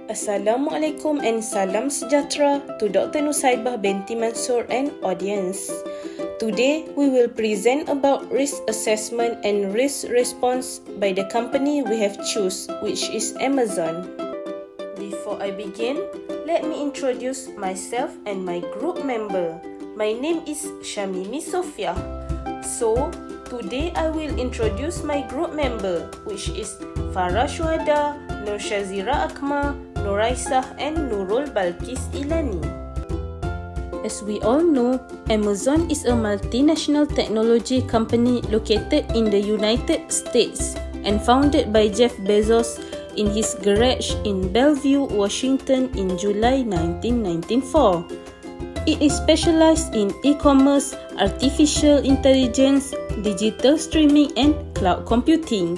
Assalamualaikum and salam sejahtera to Dr. Nusaibah binti Mansur and audience. Today, we will present about risk assessment and risk response by the company we have choose, which is Amazon. Before I begin, let me introduce myself and my group member. My name is Shamimi Sofia. So, today I will introduce my group member, which is Farah Shuhada, Nur Shazira Akma, Nuraisah and Nurul Balkis Ilani. As we all know, Amazon is a multinational technology company located in the United States and founded by Jeff Bezos in his garage in Bellevue, Washington in July 1994. It is specialized in e-commerce, artificial intelligence, digital streaming and cloud computing.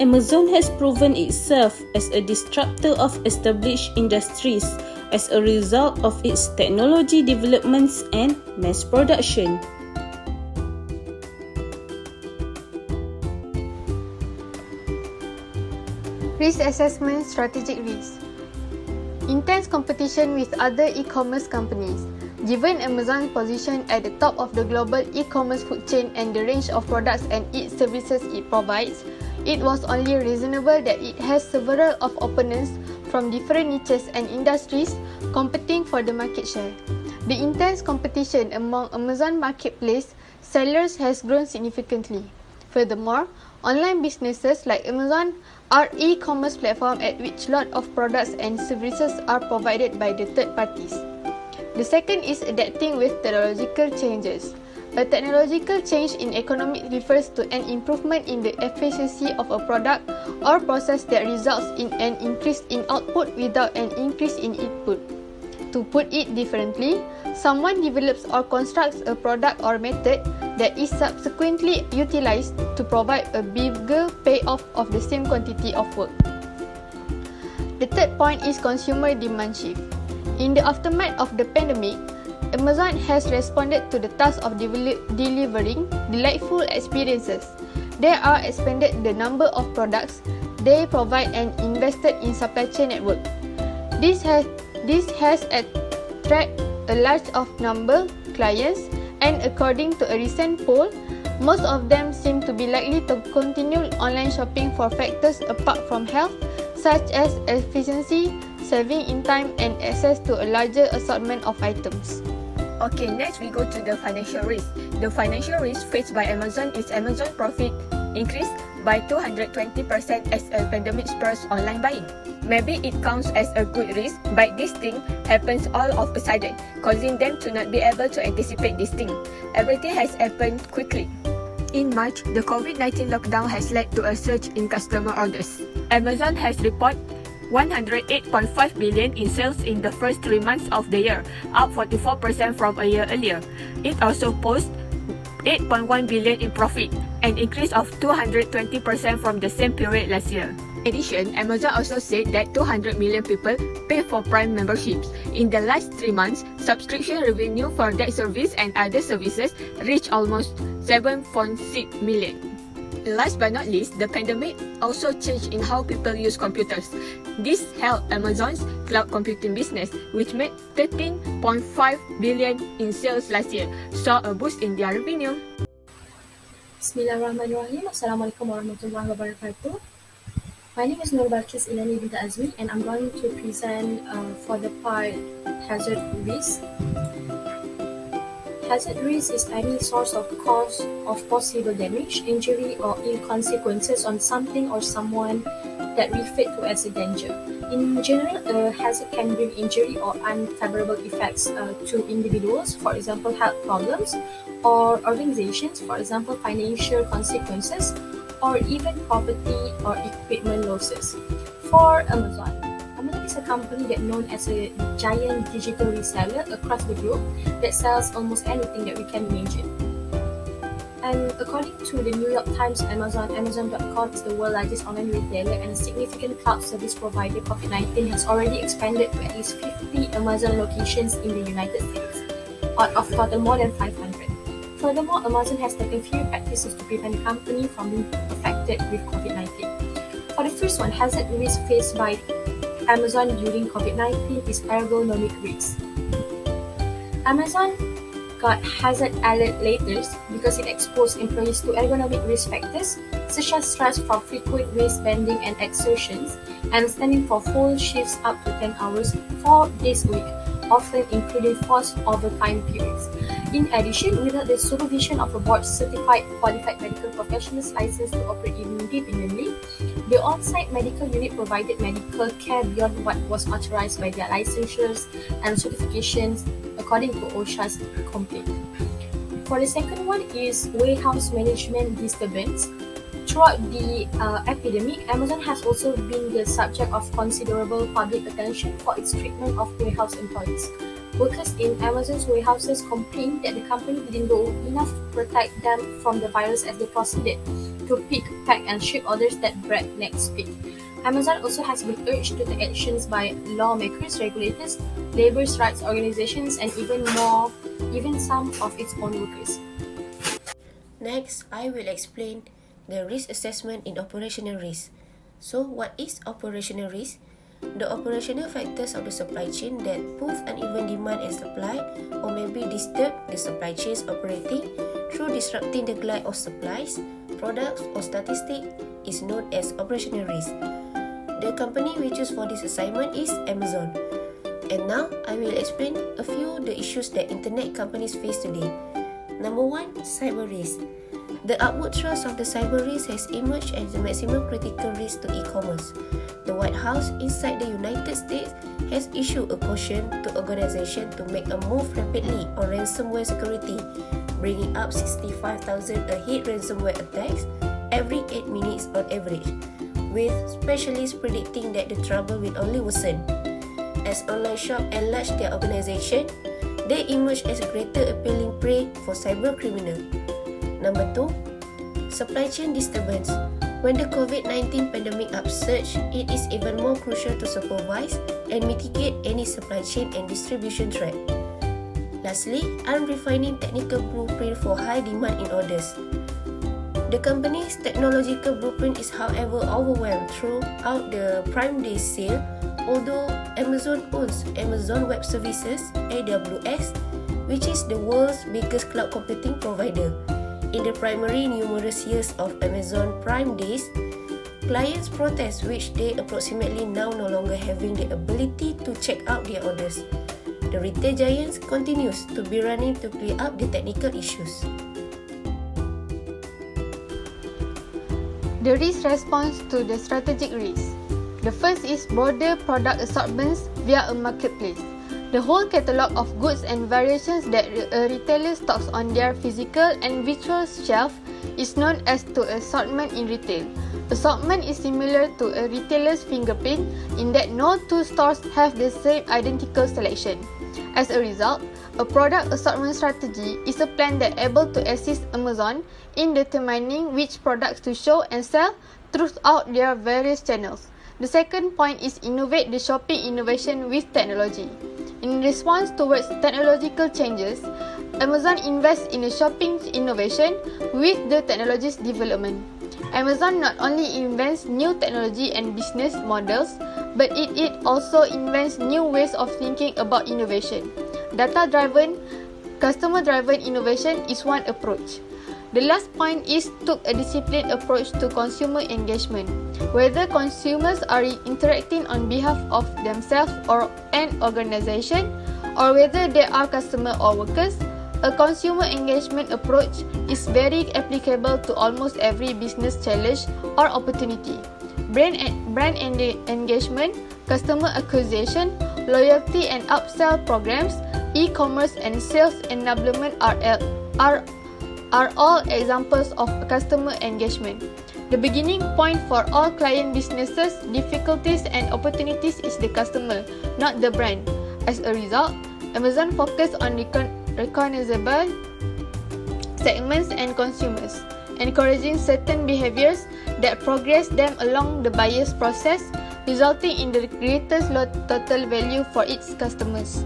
Amazon has proven itself as a disruptor of established industries as a result of its technology developments and mass production. Risk assessment, strategic risk. Intense competition with other e-commerce companies. Given Amazon's position at the top of the global e-commerce food chain and the range of products and its services it provides, it was only reasonable that it has several of opponents from different niches and industries competing for the market share. The intense competition among Amazon marketplace sellers has grown significantly. Furthermore, online businesses like Amazon are e-commerce platform at which lot of products and services are provided by the third parties. The second is adapting with technological changes. A technological change in economics refers to an improvement in the efficiency of a product or process that results in an increase in output without an increase in input. To put it differently, someone develops or constructs a product or method that is subsequently utilized to provide a bigger payoff of the same quantity of work. The third point is consumer demand shift. In the aftermath of the pandemic, Amazon has responded to the task of delivering delightful experiences. They are expanded the number of products they provide and invested in supply chain network. This has attracted a large of number of clients, and according to a recent poll, most of them seem to be likely to continue online shopping for factors apart from health, such as efficiency, saving in time, and access to a larger assortment of items. Okay, next we go to the financial risk. The financial risk faced by Amazon is Amazon profit increased by 220% as a pandemic spurs online buying. Maybe it counts as a good risk, but this thing happens all of a sudden, causing them to not be able to anticipate this thing. Everything has happened quickly. In March, the COVID-19 lockdown has led to a surge in customer orders. Amazon has reported 108.5 billion in sales in the first 3 months of the year, up 44% from a year earlier. It also posted 8.1 billion in profit, an increase of 220% from the same period last year. In addition, Amazon also said that 200 million people pay for Prime memberships. In the last 3 months, subscription revenue for that service and other services reached almost 7.6 million. Last but not least, the pandemic also changed in how people use computers. This helped Amazon's cloud computing business, which made 13.5 billion in sales last year, saw a boost in their revenue. Bismillahirrahmanirrahim. Assalamualaikum warahmatullahi wabarakatuh. My name is Nur Balkis Ilani Binta Azmi, and I'm going to present for the part hazard risk. Hazard risk is any source of cause of possible damage, injury, or ill consequences on something or someone that refer to as a danger. In general, a hazard can bring injury or unfavorable effects to individuals, for example, health problems, or organizations, for example, financial consequences, or even property or equipment losses. For Amazon is a company that known as a giant digital reseller across the globe that sells almost anything that we can imagine. And according to the New York Times, Amazon.com is the world's largest online retailer and a significant cloud service provider. COVID-19 has already expanded to at least 50 Amazon locations in the United States, out of total more than 500. Furthermore, Amazon has taken few practices to prevent the company from being affected with COVID-19. For the first one, hazard risk faced by Amazon during COVID-19 is ergonomic risk. Amazon got hazard alert letters because it exposed employees to ergonomic risk factors such as stress from frequent waist bending and exertions, and standing for full shifts up to 10 hours 4 days a week, often including forced overtime periods. In addition, without the supervision of a board-certified qualified medical professionals licensed to operate independently, the on-site medical unit provided medical care beyond what was authorized by their licensures and certifications according to OSHA's complaint. For the second one is warehouse management disturbance. Throughout the epidemic, Amazon has also been the subject of considerable public attention for its treatment of warehouse employees. Workers in Amazon's warehouses complained that the company didn't do enough to protect them from the virus as they proceeded to pick, pack, and ship orders at breakneck speed. Amazon also has been urged to take actions by lawmakers, regulators, labor rights organizations, and even some of its own workers. Next, I will explain the risk assessment in operational risk. So, what is operational risk? The operational factors of the supply chain that put uneven demand and supply or maybe disturb the supply chain's operating through disrupting the glide of supplies, products, or statistics is known as operational risk. The company we choose for this assignment is Amazon. And now, I will explain a few the issues that internet companies face today. Number 1, cyber risk. The upward thrust of the cyber risk has emerged as the maximum critical risk to e-commerce. The White House inside the United States has issued a caution to organizations to make a move rapidly on ransomware security, bringing up 65,000 a hit ransomware attacks every 8 minutes on average, with specialists predicting that the trouble will only worsen. As online shops enlarge their organization, they emerge as a greater appealing prey for cyber criminals. Number 2, supply chain disturbance. When the COVID-19 pandemic upsurged, it is even more crucial to supervise and mitigate any supply chain and distribution threat. Lastly, I'm refining technical blueprint for high demand in orders. The company's technological blueprint is however overwhelmed throughout the Prime Day sale, although Amazon owns Amazon Web Services, AWS, which is the world's biggest cloud computing provider. In the primary numerous years of Amazon Prime Days, clients protest which they approximately now no longer having the ability to check out their orders. The retail giants continues to be running to clear up the technical issues. The risk response to the strategic risk. The first is broader product assortments via a marketplace. The whole catalogue of goods and variations that a retailer stocks on their physical and virtual shelf is known as to assortment in retail. Assortment is similar to a retailer's fingerprint in that no two stores have the same identical selection. As a result, a product assortment strategy is a plan that able to assist Amazon in determining which products to show and sell throughout their various channels. The second point is innovate the shopping innovation with technology. In response towards technological changes, Amazon invests in a shopping innovation with the technology's development. Amazon not only invents new technology and business models, but it also invents new ways of thinking about innovation. Data-driven, customer-driven innovation is one approach. The last point is took a disciplined approach to consumer engagement. Whether consumers are interacting on behalf of themselves or an organization, or whether they are customers or workers, a consumer engagement approach is very applicable to almost every business challenge or opportunity. Brand engagement, customer acquisition, loyalty and upsell programs, e-commerce and sales enablement are all examples of customer engagement. The beginning point for all client businesses, difficulties and opportunities is the customer, not the brand. As a result, Amazon focus on recognizable segments and consumers, encouraging certain behaviors that progress them along the buyer's process, resulting in the greatest total value for its customers.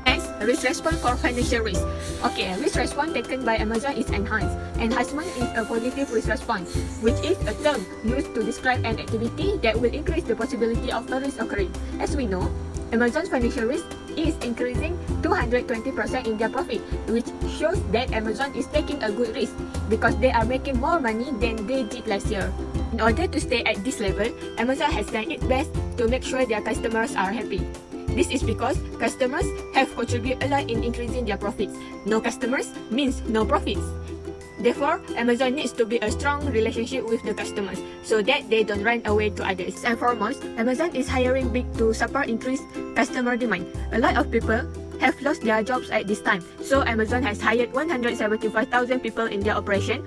Next, Risk response for financial risk. Okay, risk response taken by Amazon is enhanced. Enhancement is a positive risk response, which is a term used to describe an activity that will increase the possibility of a risk occurring. As we know, Amazon's financial risk is increasing 220% in their profit, which shows that Amazon is taking a good risk because they are making more money than they did last year. In order to stay at this level, Amazon has done its best to make sure their customers are happy. This is because customers have contributed a lot in increasing their profits. No customers means no profits. Therefore, Amazon needs to be a strong relationship with the customers so that they don't run away to others. And foremost, Amazon is hiring big to support increased customer demand. A lot of people have lost their jobs at this time, so Amazon has hired 175,000 people in their operation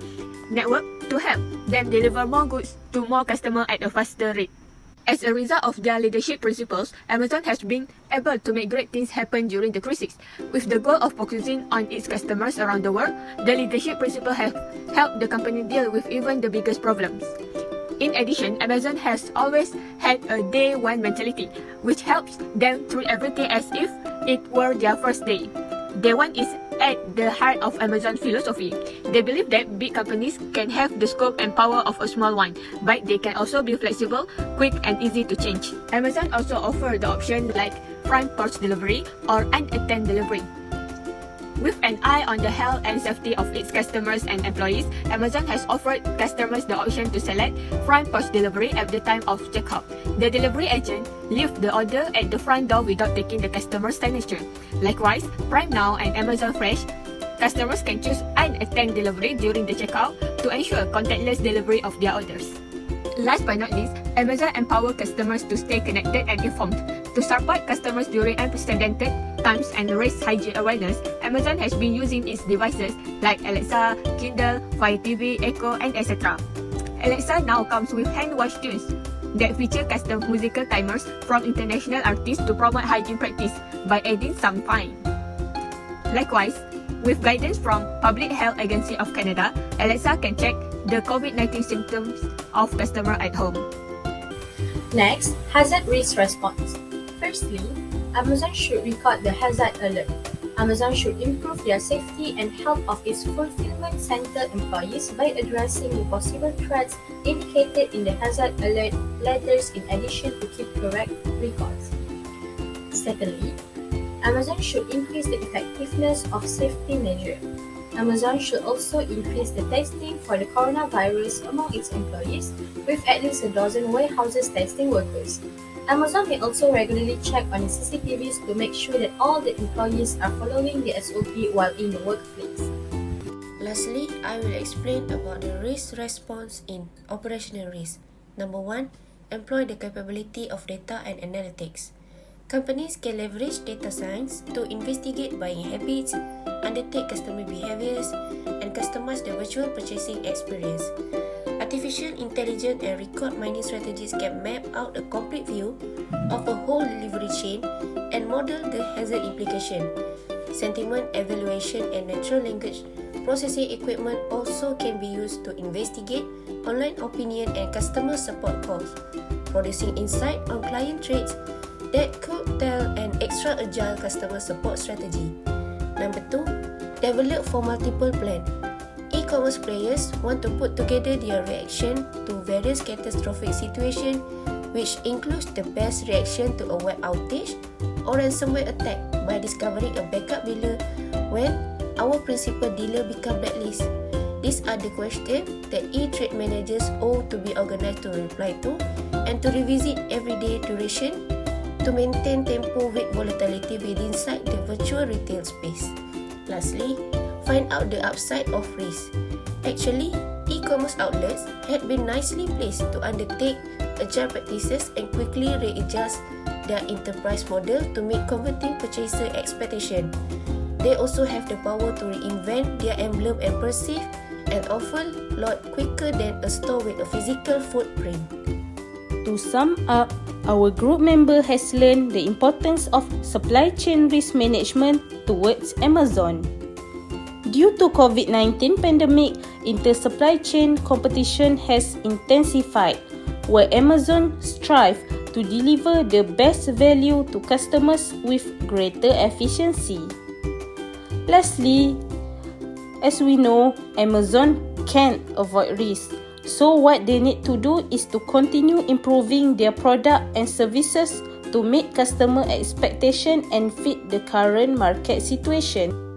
network to help them deliver more goods to more customers at a faster rate. As a result of their leadership principles, Amazon has been able to make great things happen during the crisis. With the goal of focusing on its customers around the world, the leadership principles have helped the company deal with even the biggest problems. In addition, Amazon has always had a day one mentality, which helps them treat every day as if it were their first day. Day one is at the heart of Amazon's philosophy. They believe that big companies can have the scope and power of a small one, but they can also be flexible, quick, and easy to change. Amazon also offers the option like front porch delivery or unattended delivery. With an eye on the health and safety of its customers and employees, Amazon has offered customers the option to select front porch delivery at the time of checkout. The delivery agent leaves the order at the front door without taking the customer's signature. Likewise, Prime Now and Amazon Fresh, customers can choose unattended delivery during the checkout to ensure contactless delivery of their orders. Last but not least, Amazon empowers customers to stay connected and informed. To support customers during unprecedented times and raise hygiene awareness, Amazon has been using its devices like Alexa, Kindle, Fire TV, Echo, and etc. Alexa now comes with hand-wash tunes that feature custom musical timers from international artists to promote hygiene practice by adding some fine. Likewise, with guidance from Public Health Agency of Canada, Alexa can check the COVID-19 symptoms of customer at home. Next, hazard risk response. Firstly, Amazon should record the hazard alert. Amazon should improve their safety and health of its fulfillment center employees by addressing the possible threats indicated in the hazard alert letters in addition to keep correct records. Secondly, Amazon should increase the effectiveness of safety measures. Amazon should also increase the testing for the coronavirus among its employees, with at least a dozen warehouses testing workers. Amazon may also regularly check on the CCTVs to make sure that all the employees are following the SOP while in the workplace. Lastly, I will explain about the risk response in operational risk. Number 1, employ the capability of data and analytics. Companies can leverage data science to investigate buying habits, undertake customer behaviors, and customize the virtual purchasing experience. Artificial intelligence and record mining strategies can map out a complete view of a whole delivery chain and model the hazard implication. Sentiment evaluation and natural language processing equipment also can be used to investigate online opinion and customer support calls, producing insight on client traits that could tell an extra agile customer support strategy. Number 2, develop for multiple plans. E-commerce players want to put together their reaction to various catastrophic situations, which includes the best reaction to a web outage or ransomware attack by discovering a backup dealer when our principal dealer become blacklist. These are the questions that e-trade managers owe to be organized to reply to and to revisit everyday duration to maintain tempo with volatility within inside the virtual retail space. Lastly, find out the upside of risk. Actually, e-commerce outlets had been nicely placed to undertake agile practices and quickly readjust their enterprise model to meet converting purchaser expectation. They also have the power to reinvent their emblem and perceive and offer lot quicker than a store with a physical footprint. To sum up, our group member has learned the importance of supply chain risk management towards Amazon. Due to COVID-19 pandemic, inter-supply chain competition has intensified, where Amazon strive to deliver the best value to customers with greater efficiency. Lastly, as we know, Amazon can't avoid risk. So what they need to do is to continue improving their product and services to meet customer expectation and fit the current market situation.